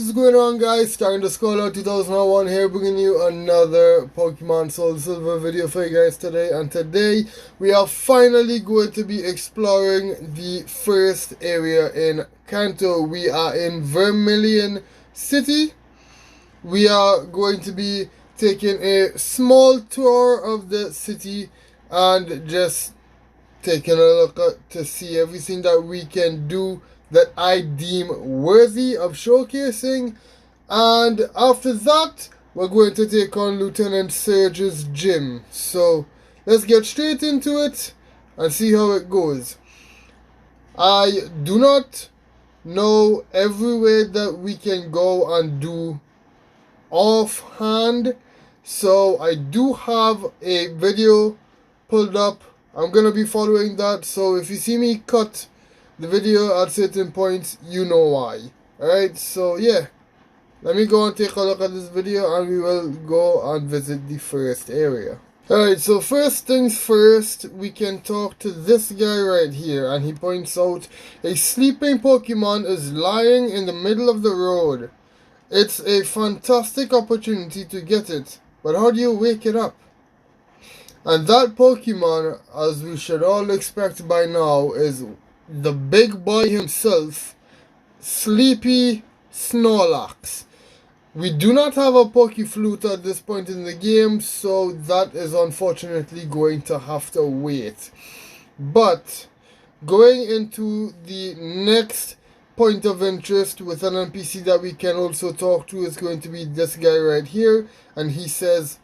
is going on, guys? Starting to scroll out 2001 here, bringing you another Pokemon Soul Silver video for you guys today. And today we are finally going to be exploring the first area in Kanto. We are in Vermilion City. We are going to be taking a small tour of the city and just taking a look at to see everything that we can do that I deem worthy of showcasing. And after that, we're going to take on Lieutenant Surge's gym. So let's get straight into it and see how it goes. I do not know every way that we can go and do offhand, so I do have a video pulled up. I'm gonna be following that, so if you see me cut the video at certain points, you know why. Alright, so yeah, let me go and take a look at this video and we will go and visit the first area. Alright, so first things first, we can talk to this guy right here, and he points out a sleeping Pokemon is lying in the middle of the road. It's a fantastic opportunity to get it, but how do you wake it up? And that Pokemon, as we should all expect by now, is the big boy himself, Sleepy Snorlax. We do not have a Pokeflute at this point in the game, so that is unfortunately going to have to wait. But going into the next point of interest with an NPC that we can also talk to is going to be this guy right here, and he says,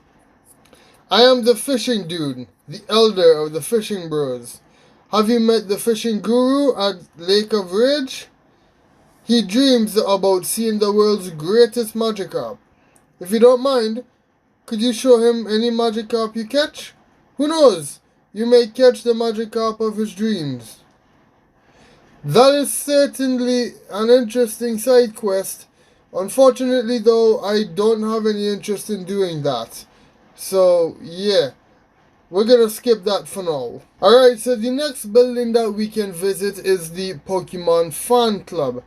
I am the fishing dude, the elder of the fishing bros. Have you met the fishing guru at Lake of Rage? He dreams about seeing the world's greatest Magikarp. If you don't mind, could you show him any Magikarp you catch? Who knows, you may catch the Magikarp of his dreams. That is certainly an interesting side quest. Unfortunately though, I don't have any interest in doing that. So yeah, we're gonna skip that for now. Alright, so the next building that we can visit is the Pokemon Fan Club.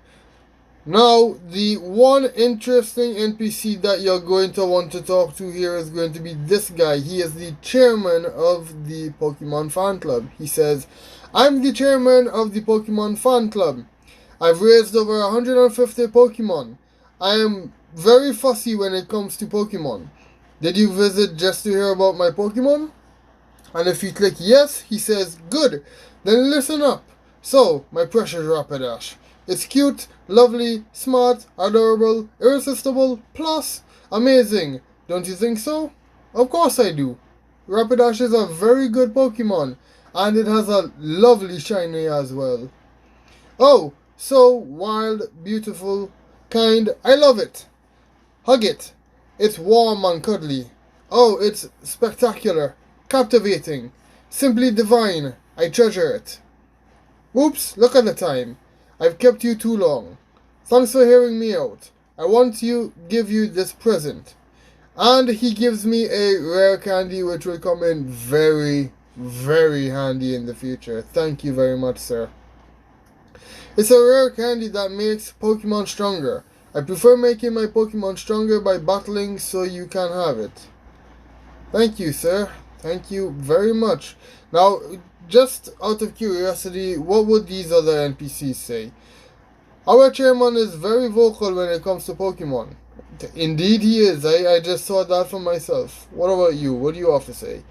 Now, the one interesting NPC that you're going to want to talk to here is going to be this guy. He is the chairman of the Pokemon Fan Club. He says, I'm the chairman of the Pokemon Fan Club. I've raised over 150 Pokemon. I am very fussy when it comes to Pokemon. Did you visit just to hear about my Pokemon? And if you click yes, he says, good, then listen up. So, my precious Rapidash. It's cute, lovely, smart, adorable, irresistible, plus amazing. Don't you think so? Of course I do. Rapidash is a very good Pokemon, and it has a lovely shiny as well. Oh, so wild, beautiful, kind, I love it. Hug it. It's warm and cuddly. Oh, it's spectacular, captivating, simply divine. I treasure it. Oops, look at the time. I've kept you too long. Thanks for hearing me out. I want to give you this present. And he gives me a rare candy which will come in very, very handy in the future. Thank you very much, sir. It's a rare candy that makes Pokemon stronger. I prefer making my Pokemon stronger by battling, so you can have it. Thank you, sir. Thank you very much. Now, just out of curiosity, what would these other NPCs say? Our chairman is very vocal when it comes to Pokemon. Indeed he is. I just saw that for myself. What about you? What do you have to say?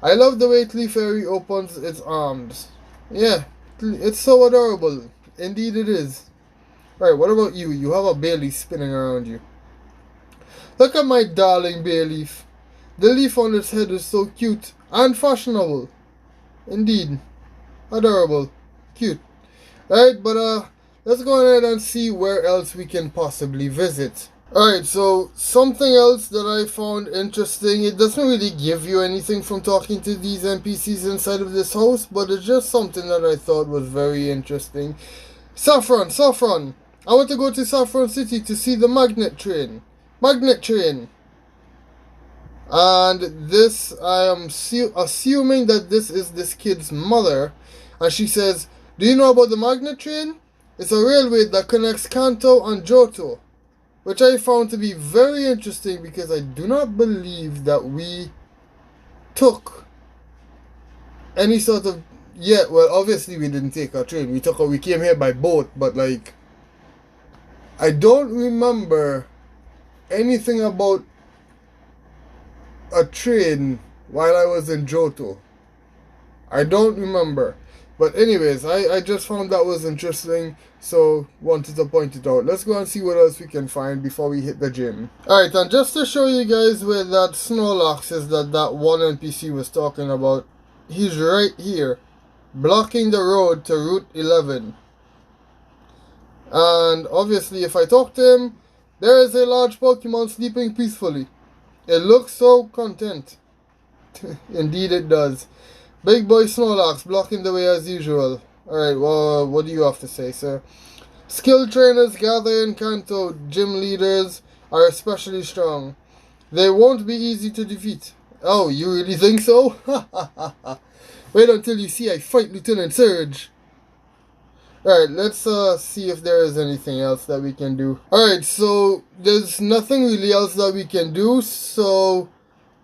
I love the way Clefairy opens its arms. Yeah, it's so adorable. Indeed it is. Right, what about you? You have a Bayleaf spinning around you. Look at my darling Bayleaf. The leaf on its head is so cute and fashionable. Indeed. Adorable. Cute. Alright, but let's go ahead and see where else we can possibly visit. Alright, so something else that I found interesting, it doesn't really give you anything from talking to these NPCs inside of this house, but it's just something that I thought was very interesting. Saffron! I want to go to Saffron City to see the magnet train. Magnet train! And this, I am assuming that this is this kid's mother, and she says, do you know about the magnet train? It's a railway that connects Kanto and Jhoto. which I found to be very interesting because I do not believe that we took any sort of, yeah, well, obviously we didn't take a train. We came here by boat, but like I don't remember anything about a train while I was in Jhoto. I don't remember. But anyways, I just found that was interesting, so wanted to point it out. Let's go and see what else we can find before we hit the gym. Alright, and just to show you guys where that Snorlax is that one NPC was talking about, he's right here, blocking the road to Route 11. And obviously if I talk to him, there is a large Pokemon sleeping peacefully. It looks so content. Indeed it does. Big boy Snorlax blocking the way as usual. Alright, well, what do you have to say, sir? Skilled trainers gather in Kanto. Gym leaders are especially strong. They won't be easy to defeat. Oh, you really think so? Wait until you see I fight Lieutenant Surge. Alright, let's see if there is anything else that we can do. Alright, so there's nothing really else that we can do, so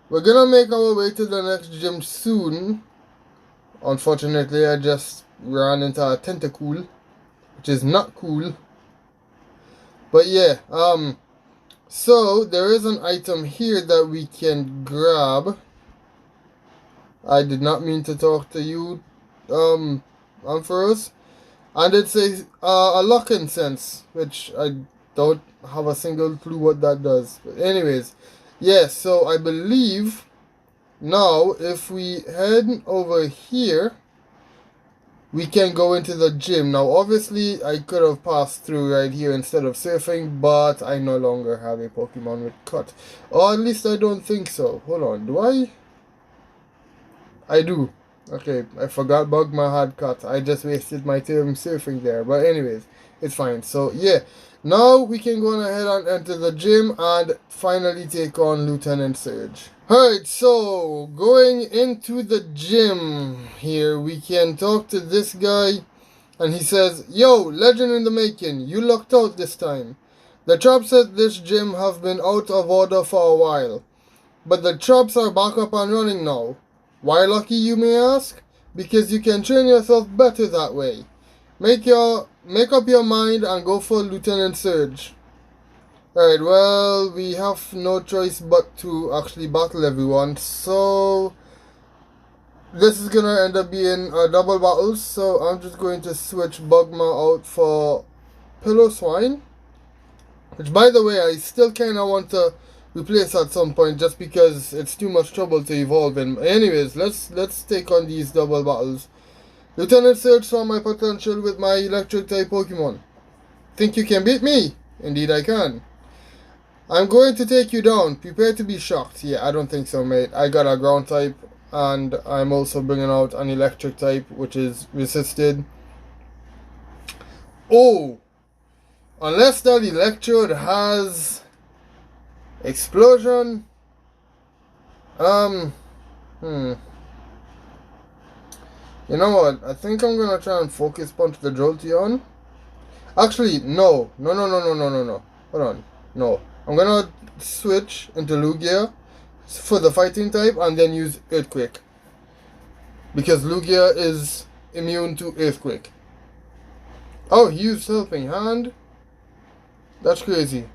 we're gonna make our way to the next gym soon. Unfortunately, I just ran into a tentacle, which is not cool. But yeah, so there is an item here that we can grab. I did not mean to talk to you, Ampharos. And it's a lock incense, which I don't have a single clue what that does. But anyways, yeah, so I believe now if we head over here, we can go into the gym. Now obviously I could have passed through right here instead of surfing, but I no longer have a Pokemon with cut. Or at least I don't think so. Hold on, do I? I do. Okay, I forgot Bugma had cut. I just wasted my time surfing there. But anyways, it's fine. So yeah, now we can go ahead and enter the gym and finally take on Lieutenant Surge. Alright, so going into the gym here, we can talk to this guy. And he says, "Yo, legend in the making, you lucked out this time. The traps at this gym have been out of order for a while. But the traps are back up and running now. Why lucky, you may ask? Because you can train yourself better that way. Make up your mind and go for Lieutenant Surge." Alright, well, we have no choice but to actually battle everyone, so this is gonna end up being a double battle, so I'm just going to switch Bugma out for Piloswine, which, by the way, I still kinda want to replace at some point just because it's too much trouble to evolve in. Anyways, let's take on these double battles. Lieutenant Surge saw my potential with my electric type Pokemon. Think you can beat me? Indeed I can. I'm going to take you down. Prepare to be shocked. Yeah, I don't think so, mate. I got a ground type and I'm also bringing out an electric type, which is resisted. Oh, unless that electrode has explosion. You know what? I think I'm gonna try and focus punch the Jolteon. Actually, no. Hold on. No. I'm gonna switch into Lugia for the fighting type and then use Earthquake. Because Lugia is immune to Earthquake. Oh, he used Helping Hand? That's crazy.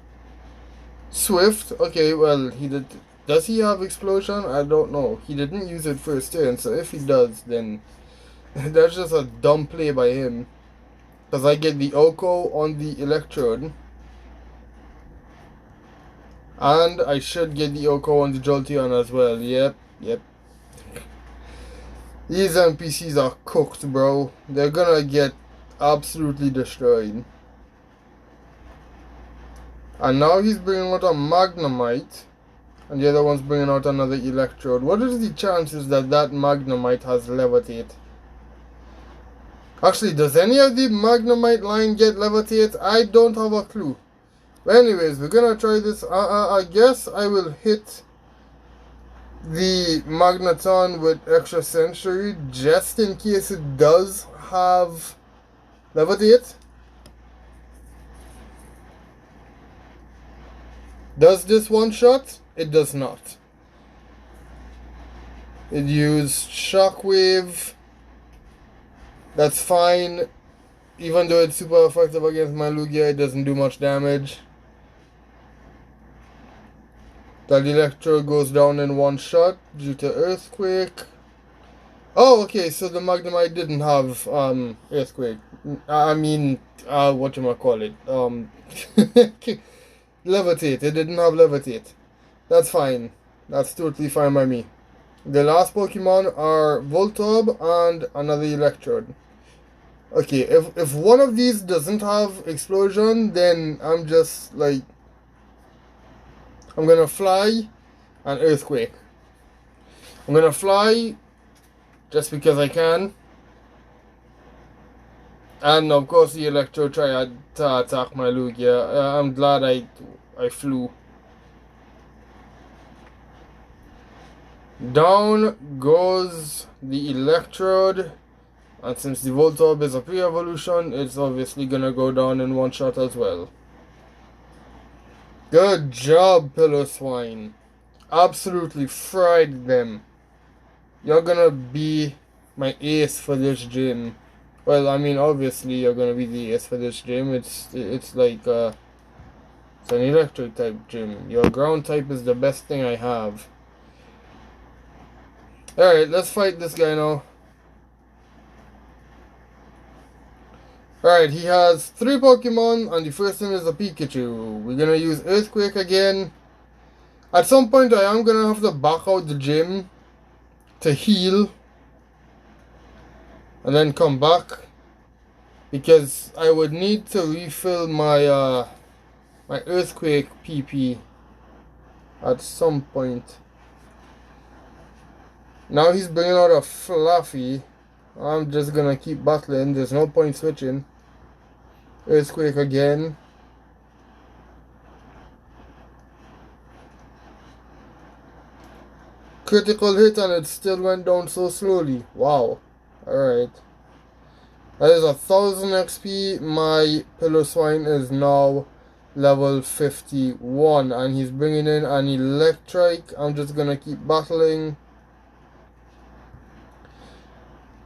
Swift, okay, well, he did. Does he have Explosion? I don't know. He didn't use it first turn, so if he does, then that's just a dumb play by him. Because I get the Oko on the Electrode. And I should get the Oko on the Jolteon as well. Yep. These NPCs are cooked, bro. They're gonna get absolutely destroyed. And now he's bringing out a Magnemite. And the other one's bringing out another Electrode. What is the chances that that Magnemite has Levitate? Actually, does any of the Magnemite line get Levitate? I don't have a clue. But anyways, we're gonna try this. I guess I will hit the Magneton with Extra Sensory just in case it does have Levitate. Does this one shot? It does not. It used shockwave. That's fine. Even though it's super effective against my Lugia, it doesn't do much damage. That Electro goes down in one shot due to Earthquake. Oh, okay, so the Magnemite didn't have Earthquake. I mean, whatchamacallit? Levitate. It didn't have Levitate. That's fine. That's totally fine by me. The last Pokemon are Voltorb and another Electrode. Okay, if one of these doesn't have Explosion, then I'm just like, I'm gonna fly and Earthquake. I'm gonna fly just because I can. And of course the Electro tried to attack my Lugia. I'm glad I flew. Down goes the Electrode. And since the Voltorb is a pre-evolution, it's obviously gonna go down in one shot as well. Good job, Piloswine. Absolutely fried them. You're gonna be my ace for this gym. Well, I mean, obviously you're gonna be the ace for this gym. It's like it's an electric type gym. Your ground type is the best thing I have. Alright, let's fight this guy now. Alright, he has 3 Pokemon, and the first one is a Pikachu. We're gonna use Earthquake again. At some point, I am gonna have to back out the gym to heal. And then come back. Because I would need to refill my, my Earthquake PP at some point. Now he's bringing out a Fluffy. I'm just gonna keep battling. There's no point switching. Earthquake again. Critical hit and it still went down so slowly. Wow. Alright. That is 1000 XP. My Piloswine is now level 51. And he's bringing in an Electric. I'm just gonna keep battling.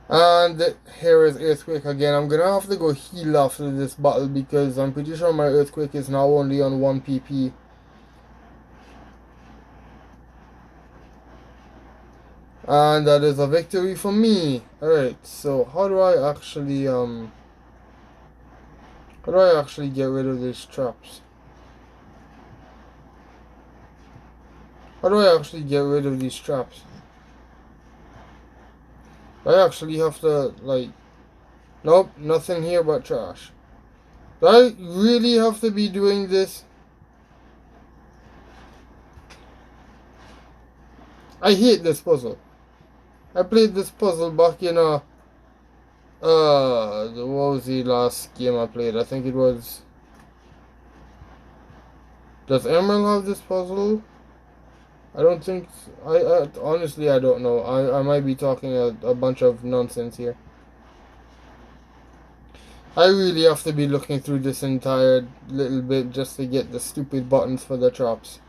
And here is Earthquake again. I'm gonna have to go heal after this battle because I'm pretty sure my Earthquake is now only on 1 PP. And that is a victory for me. Alright, so how do I actually get rid of these traps? How do I actually get rid of these traps? I actually have to, like... Nope, nothing here but trash. Do I really have to be doing this? I hate this puzzle. I played this puzzle back in, what was the last game I played? I think it was... Does Emerald have this puzzle? I don't think... honestly, I don't know. I might be talking a bunch of nonsense here. I really have to be looking through this entire little bit just to get the stupid buttons for the traps.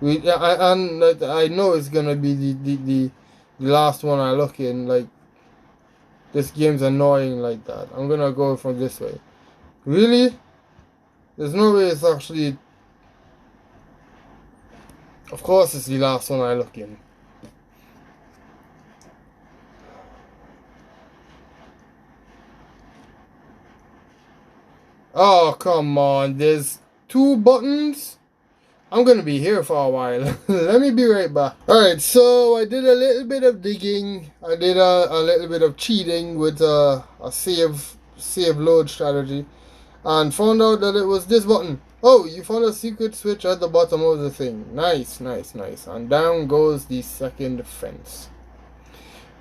I know it's gonna be the last one I look in. Like, this game's annoying like that. I'm gonna go from this way. Really? There's no way it's actually... Of course it's the last one I look in. Oh, come on. There's 2 buttons? I'm gonna be here for a while. Let me be right back. Alright, so I did a little bit of digging. I did a little bit of cheating with a save load strategy. And found out that it was this button. Oh, you found a secret switch at the bottom of the thing. Nice, nice, nice. And down goes the second fence.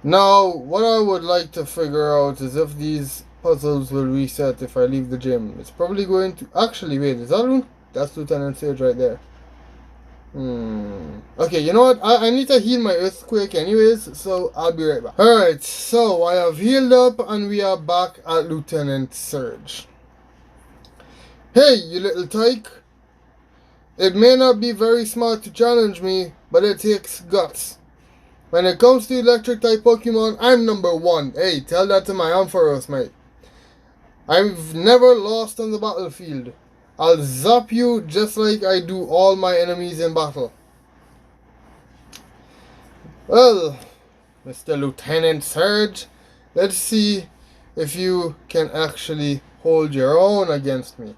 Now, what I would like to figure out is if these puzzles will reset if I leave the gym. It's probably going to... Actually, wait, is that... That's Lieutenant Sage right there. Okay, you know what? I need to heal my Earthquake anyways, so I'll be right back. Alright, so I have healed up and we are back at Lieutenant Surge. Hey, you little tyke. It may not be very smart to challenge me, but it takes guts. When it comes to electric type Pokemon, I'm number one. Hey, tell that to my Ampharos, mate. I've never lost on the battlefield. I'll zap you just like I do all my enemies in battle. Well, Mr. Lieutenant Surge, let's see if you can actually hold your own against me.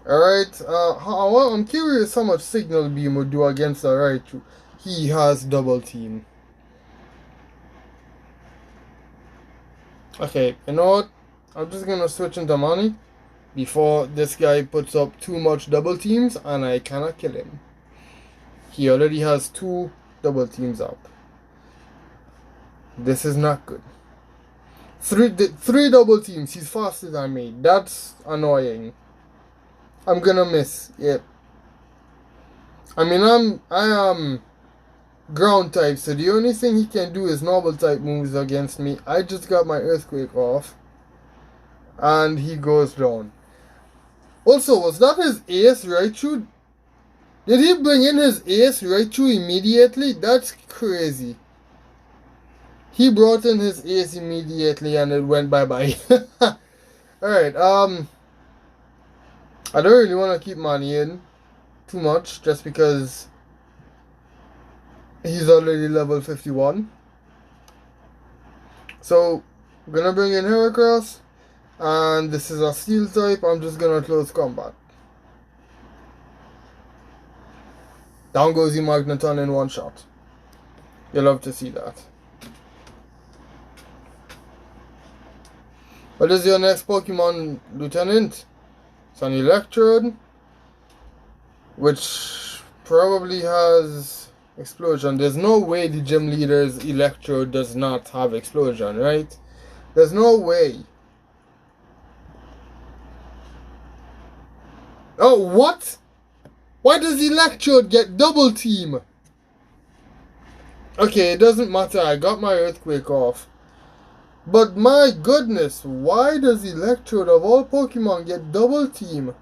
Alright, I'm curious how much Signal Beam would do against the Raichu. He has double team. Okay, you know what? I'm just gonna switch into money before this guy puts up too much double teams and I cannot kill him. He already has 2 double teams up. This is not good. Three double teams. He's faster than me. That's annoying. I'm gonna miss. Yep. I mean, I am ground type, so the only thing he can do is normal type moves against me. I just got my earthquake off, and he goes down. Also, was that his ace Raichu? Did he bring in his ace Raichu immediately? That's crazy. He brought in his ace immediately and it went bye-bye. Alright, I don't really want to keep money in too much just because he's already level 51. So, I'm gonna bring in Heracross, and this is a steel type. I'm just gonna close combat. Down goes the Magneton in one shot. You'll love to see that. What is your next Pokemon, Lieutenant? It's an Electrode, which probably has Explosion. There's no way the gym leader's Electrode does not have Explosion, right? There's no way. Oh, what? Why does Electrode get double team? Okay, it doesn't matter. I got my Earthquake off. But my goodness, why does Electrode of all Pokemon get double team?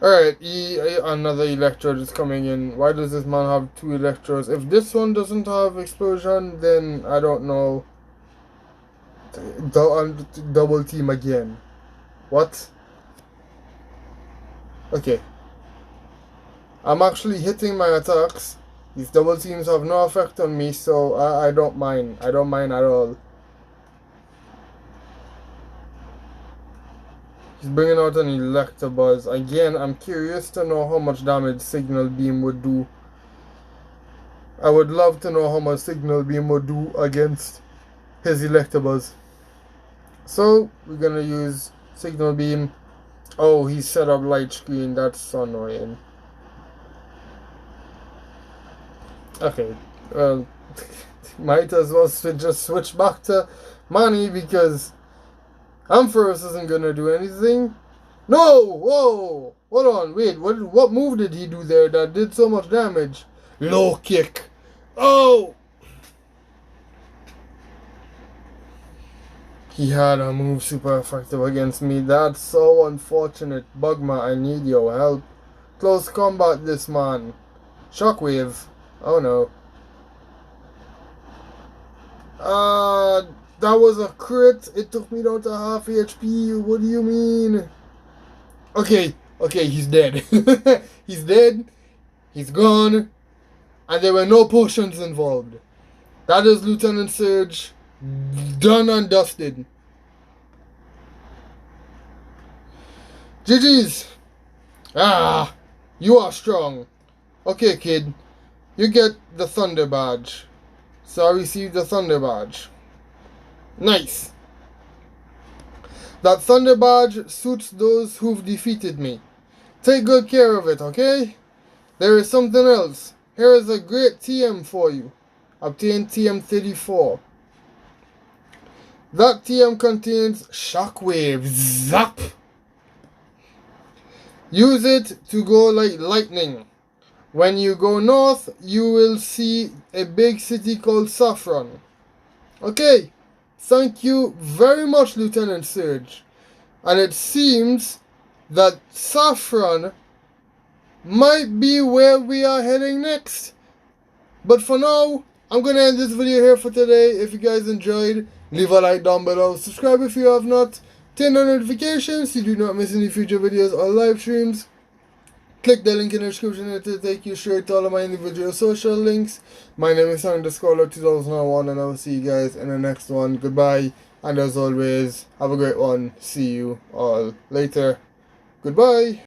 Alright, another Electrode is coming in. Why does this man have 2 Electrodes? If this one doesn't have Explosion, then I don't know. Double team again. What? Okay. I'm actually hitting my attacks. These double teams have no effect on me, so I don't mind. I don't mind at all. He's bringing out an Electabuzz. Again, I'm curious to know how much damage Signal Beam would do. I would love to know how much Signal Beam would do against his Electabuzz. So, we're gonna use Signal Beam. Oh, he set up Light Screen. That's so annoying. Okay, well, might as well just switch back to money because Ampharos isn't gonna do anything. No! Whoa! Hold on, wait, what move did he do there that did so much damage? Low kick. Oh! He had a move super effective against me. That's so unfortunate. Bugma, I need your help. Close combat this man. Shockwave. Oh no. That was a crit. It took me down to half HP. What do you mean? Okay, he's dead. He's dead. He's gone. And there were no potions involved. That is Lieutenant Surge. Done and dusted. GG's. Ah, you are strong. Okay, kid. You get the Thunder Badge. So I received the Thunder Badge. Nice. That Thunder Badge suits those who've defeated me. Take good care of it, okay? There is something else. Here is a great TM for you. Obtain TM 34. That TM contains Shockwave. Zap! Use it to go like lightning. When you go north, you will see a big city called Saffron. Okay, Thank you very much, Lieutenant Surge. And it seems that Saffron might be where we are heading next. But for now, I'm going to end this video here for today. If you guys enjoyed, leave a like down below. Subscribe if you have not. Turn on notifications so you do not miss any future videos or live streams. Click the link in the description to take you straight to all of my individual social links. My name is _2001 and I will see you guys in the next one. Goodbye, and as always, have a great one. See you all later. Goodbye.